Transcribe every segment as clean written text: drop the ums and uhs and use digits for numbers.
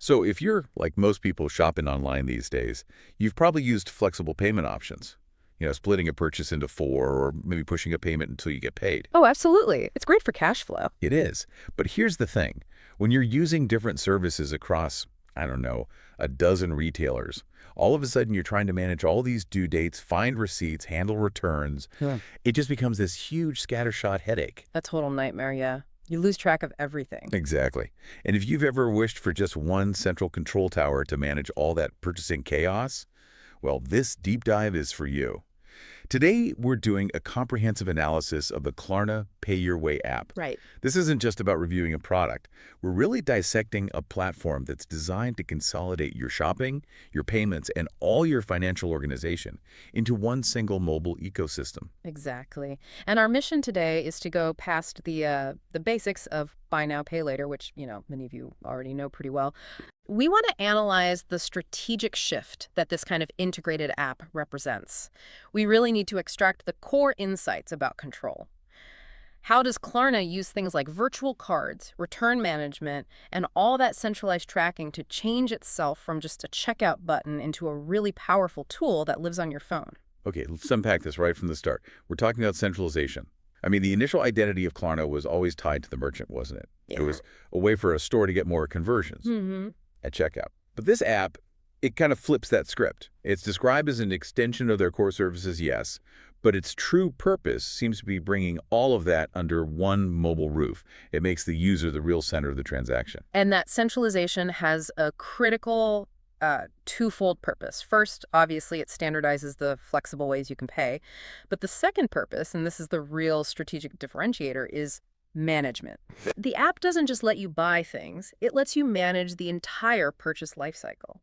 So if you're, like most people shopping online these days, you've probably used flexible payment options. Splitting a purchase into four or maybe pushing a payment until you get paid. Oh, absolutely. It's great for cash flow. It is. But here's the thing. When you're using different services across, I don't know, a dozen retailers, all of a sudden you're trying to manage all these due dates, find receipts, handle returns. Yeah. It just becomes this huge scattershot headache. A total nightmare, yeah. You lose track of everything. Exactly. And if you've ever wished for just one central control tower to manage all that purchasing chaos, well, this deep dive is for you. Today, we're doing a comprehensive analysis of the Klarna Pay Your Way app. Right. This isn't just about reviewing a product. We're really dissecting a platform that's designed to consolidate your shopping, your payments, and all your financial organization into one single mobile ecosystem. Exactly. And our mission today is to go past the basics of buy now, pay later, which, many of you already know pretty well. We want to analyze the strategic shift that this kind of integrated app represents. We really need to extract the core insights about control. How does Klarna use things like virtual cards, return management, and all that centralized tracking to change itself from just a checkout button into a really powerful tool that lives on your phone? Okay, let's unpack this right from the start. We're talking about centralization. I mean, the initial identity of Klarna was always tied to the merchant, wasn't it? Yeah. It was a way for a store to get more conversions at checkout. But this app, it kind of flips that script. It's described as an extension of their core services, yes, but its true purpose seems to be bringing all of that under one mobile roof. It makes the user the real center of the transaction. And that centralization has a critical twofold purpose. First, obviously, it standardizes the flexible ways you can pay. But the second purpose, and this is the real strategic differentiator, is management. The app doesn't just let you buy things, it lets you manage the entire purchase lifecycle.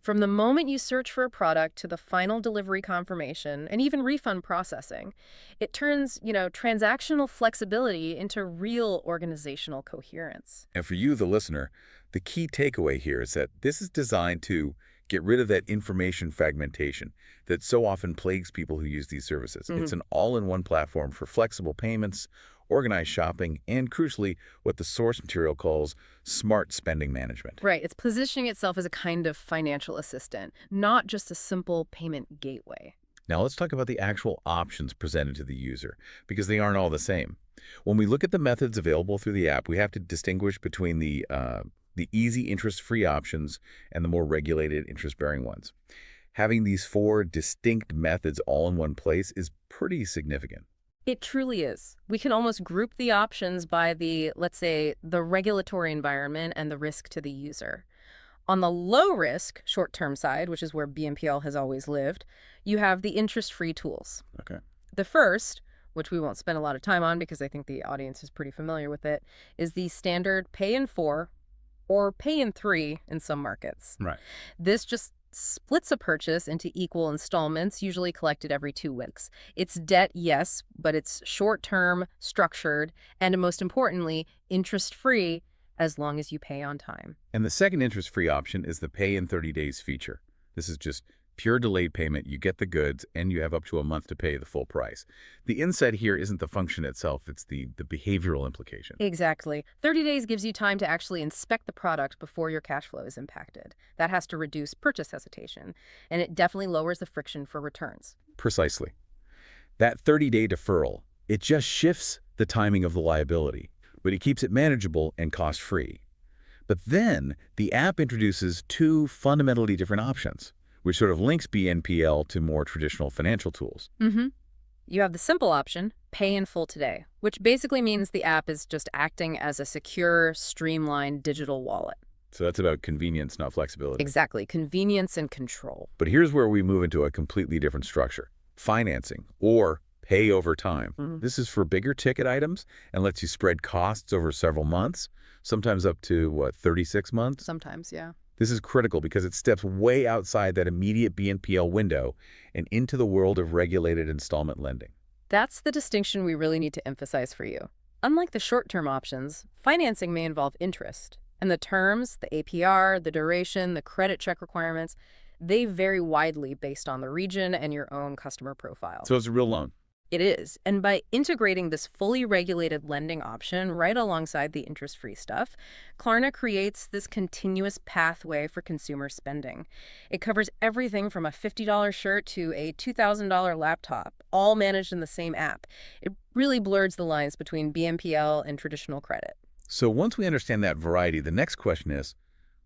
From the moment you search for a product to the final delivery confirmation and even refund processing, it turns, transactional flexibility into real organizational coherence. And for you, the listener, the key takeaway here is that this is designed to get rid of that information fragmentation that so often plagues people who use these services. It's an all-in-one platform for flexible payments, organized shopping, and crucially, what the source material calls smart spending management. Right. It's positioning itself as a kind of financial assistant, not just a simple payment gateway. Now let's talk about the actual options presented to the user, because they aren't all the same. When we look at the methods available through the app, we have to distinguish between the easy interest-free options and the more regulated interest-bearing ones. Having these four distinct methods all in one place is pretty significant. It truly is. We can almost group the options by let's say, the regulatory environment and the risk to the user. On the low-risk, short-term side, which is where BNPL has always lived, you have the interest-free tools. Okay. The first, which we won't spend a lot of time on because I think the audience is pretty familiar with it, is the standard pay in 4 or pay in 3 in some markets. Right. This just splits a purchase into equal installments, usually collected every 2 weeks. It's debt, yes, but it's short-term, structured, and most importantly, interest-free as long as you pay on time. And the second interest-free option is the pay in 30 days feature. This is just pure delayed payment. You get the goods, and you have up to a month to pay the full price. The insight here isn't the function itself, it's the behavioral implication. Exactly. 30 days gives you time to actually inspect the product before your cash flow is impacted. That has to reduce purchase hesitation, and it definitely lowers the friction for returns. Precisely. That 30-day deferral, it just shifts the timing of the liability, but it keeps it manageable and cost-free. But then, the app introduces two fundamentally different options, which sort of links BNPL to more traditional financial tools. You have the simple option, pay in full today, which basically means the app is just acting as a secure, streamlined digital wallet. So that's about convenience, not flexibility. Exactly, convenience and control. But here's where we move into a completely different structure, financing, or pay over time. This is for bigger ticket items and lets you spread costs over several months, sometimes up to, 36 months? Sometimes, yeah. This is critical because it steps way outside that immediate BNPL window and into the world of regulated installment lending. That's the distinction we really need to emphasize for you. Unlike the short-term options, financing may involve interest. And the terms, the APR, the duration, the credit check requirements, they vary widely based on the region and your own customer profile. So it's a real loan. It is. And by integrating this fully regulated lending option right alongside the interest-free stuff, Klarna creates this continuous pathway for consumer spending. It covers everything from a $50 shirt to a $2,000 laptop, all managed in the same app. It really blurs the lines between BNPL and traditional credit. So once we understand that variety, the next question is,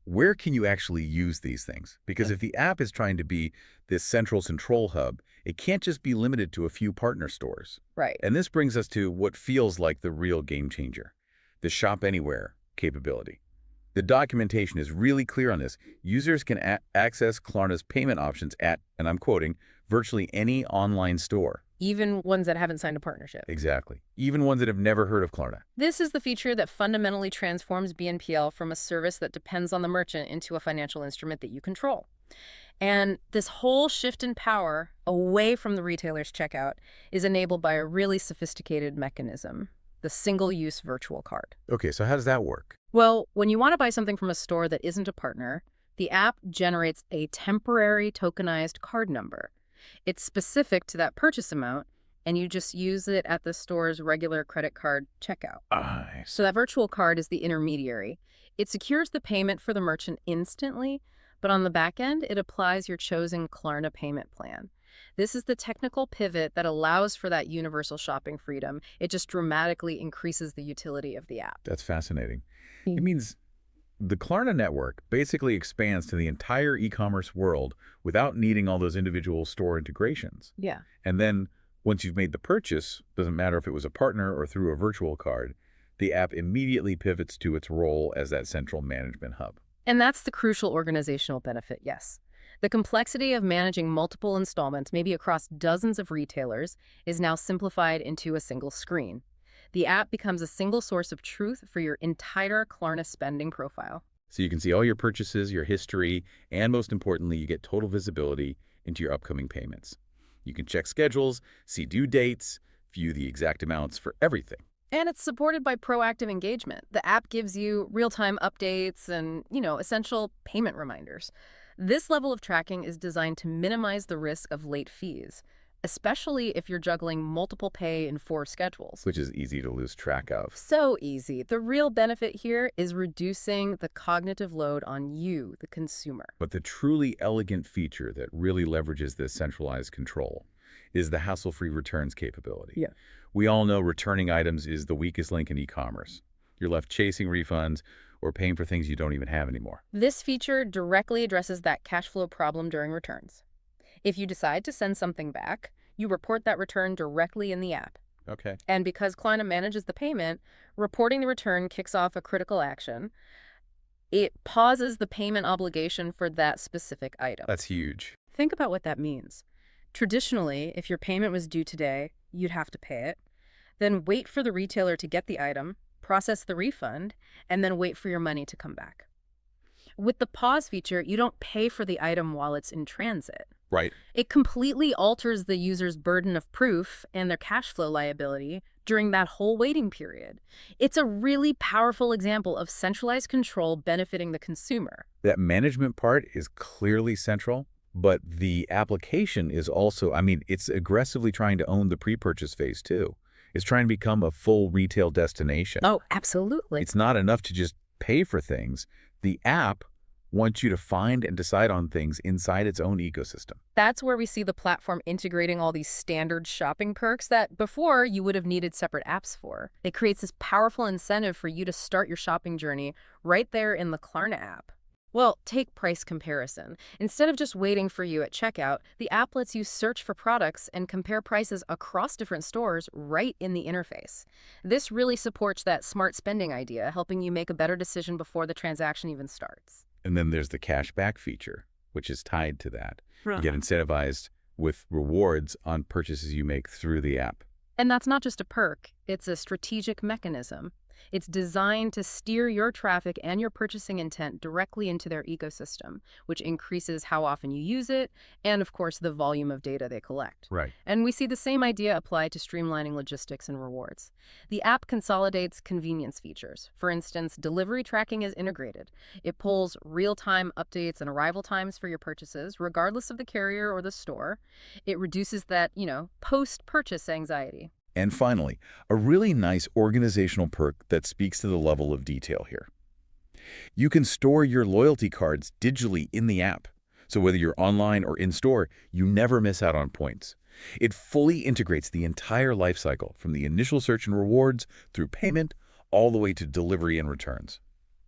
where can you actually use these things? Because if the app is trying to be this central control hub, it can't just be limited to a few partner stores. Right. And this brings us to what feels like the real game changer, the Shop Anywhere capability. The documentation is really clear on this. Users can access Klarna's payment options at, and I'm quoting, virtually any online store. Even ones that haven't signed a partnership. Exactly. Even ones that have never heard of Klarna. This is the feature that fundamentally transforms BNPL from a service that depends on the merchant into a financial instrument that you control. And this whole shift in power away from the retailer's checkout is enabled by a really sophisticated mechanism, the single-use virtual card. Okay, so how does that work? Well, when you want to buy something from a store that isn't a partner, the app generates a temporary tokenized card number. It's specific to that purchase amount, and you just use it at the store's regular credit card checkout. I So that virtual card is the intermediary. It secures the payment for the merchant instantly, but on the back end, it applies your chosen Klarna payment plan. This is the technical pivot that allows for that universal shopping freedom. It just dramatically increases the utility of the app. That's fascinating. Hmm. It means the Klarna network basically expands to the entire e-commerce world without needing all those individual store integrations. Yeah. And then once you've made the purchase, doesn't matter if it was a partner or through a virtual card, the app immediately pivots to its role as that central management hub. And that's the crucial organizational benefit, yes. The complexity of managing multiple installments, maybe across dozens of retailers, is now simplified into a single screen. The app becomes a single source of truth for your entire Klarna spending profile. So you can see all your purchases, your history, and most importantly, you get total visibility into your upcoming payments. You can check schedules, see due dates, view the exact amounts for everything. And it's supported by proactive engagement. The app gives you real-time updates and, essential payment reminders. This level of tracking is designed to minimize the risk of late fees, especially if you're juggling multiple pay and 4 schedules. Which is easy to lose track of. So easy. The real benefit here is reducing the cognitive load on you, the consumer. But the truly elegant feature that really leverages this centralized control is the hassle-free returns capability. Yeah. We all know returning items is the weakest link in e-commerce. You're left chasing refunds or paying for things you don't even have anymore. This feature directly addresses that cash flow problem during returns. If you decide to send something back, you report that return directly in the app. Okay. And because Klarna manages the payment, reporting the return kicks off a critical action. It pauses the payment obligation for that specific item. That's huge. Think about what that means. Traditionally, if your payment was due today, you'd have to pay it, then wait for the retailer to get the item, process the refund, and then wait for your money to come back. With the pause feature, you don't pay for the item while it's in transit. Right. It completely alters the user's burden of proof and their cash flow liability during that whole waiting period. It's a really powerful example of centralized control benefiting the consumer. That management part is clearly central, but the application is also, it's aggressively trying to own the pre-purchase phase too. It's trying to become a full retail destination. Oh, absolutely. It's not enough to just pay for things. The app wants you to find and decide on things inside its own ecosystem. That's where we see the platform integrating all these standard shopping perks that before you would have needed separate apps for. It creates this powerful incentive for you to start your shopping journey right there in the Klarna app. Well, take price comparison. Instead of just waiting for you at checkout, the app lets you search for products and compare prices across different stores right in the interface. This really supports that smart spending idea, helping you make a better decision before the transaction even starts. And then there's the cashback feature, which is tied to that. You get incentivized with rewards on purchases you make through the app. And that's not just a perk, it's a strategic mechanism. It's designed to steer your traffic and your purchasing intent directly into their ecosystem, which increases how often you use it and, of course, the volume of data they collect. Right. And we see the same idea applied to streamlining logistics and rewards. The app consolidates convenience features. For instance, delivery tracking is integrated. It pulls real-time updates and arrival times for your purchases, regardless of the carrier or the store. It reduces that, post-purchase anxiety. And finally, a really nice organizational perk that speaks to the level of detail here. You can store your loyalty cards digitally in the app. So whether you're online or in-store, you never miss out on points. It fully integrates the entire life cycle, from the initial search and rewards through payment, all the way to delivery and returns.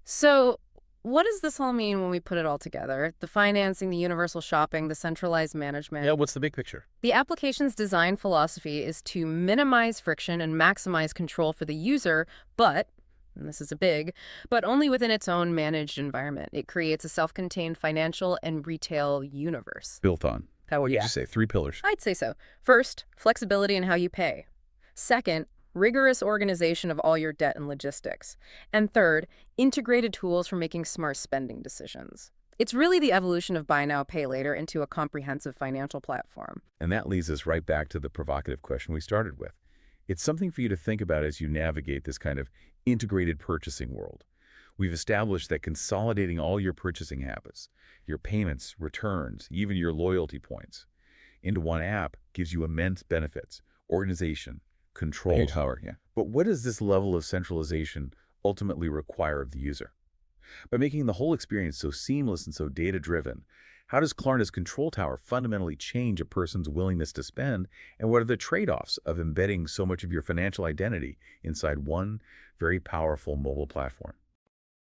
So, what does this all mean when we put it all together? The financing, the universal shopping, the centralized management. Yeah, what's the big picture? The application's design philosophy is to minimize friction and maximize control for the user, but, and this is a big, but only within its own managed environment. It creates a self-contained financial and retail universe. Built on. How would you say? 3 pillars. I'd say so. First, flexibility in how you pay. Second, rigorous organization of all your debt and logistics. And third, integrated tools for making smart spending decisions. It's really the evolution of buy now, pay later into a comprehensive financial platform. And that leads us right back to the provocative question we started with. It's something for you to think about as you navigate this kind of integrated purchasing world. We've established that consolidating all your purchasing habits, your payments, returns, even your loyalty points, into one app gives you immense benefits, organization, control. Power, yeah. But what does this level of centralization ultimately require of the user? By making the whole experience so seamless and so data-driven, how does Klarna's Control Tower fundamentally change a person's willingness to spend, and what are the trade-offs of embedding so much of your financial identity inside one very powerful mobile platform?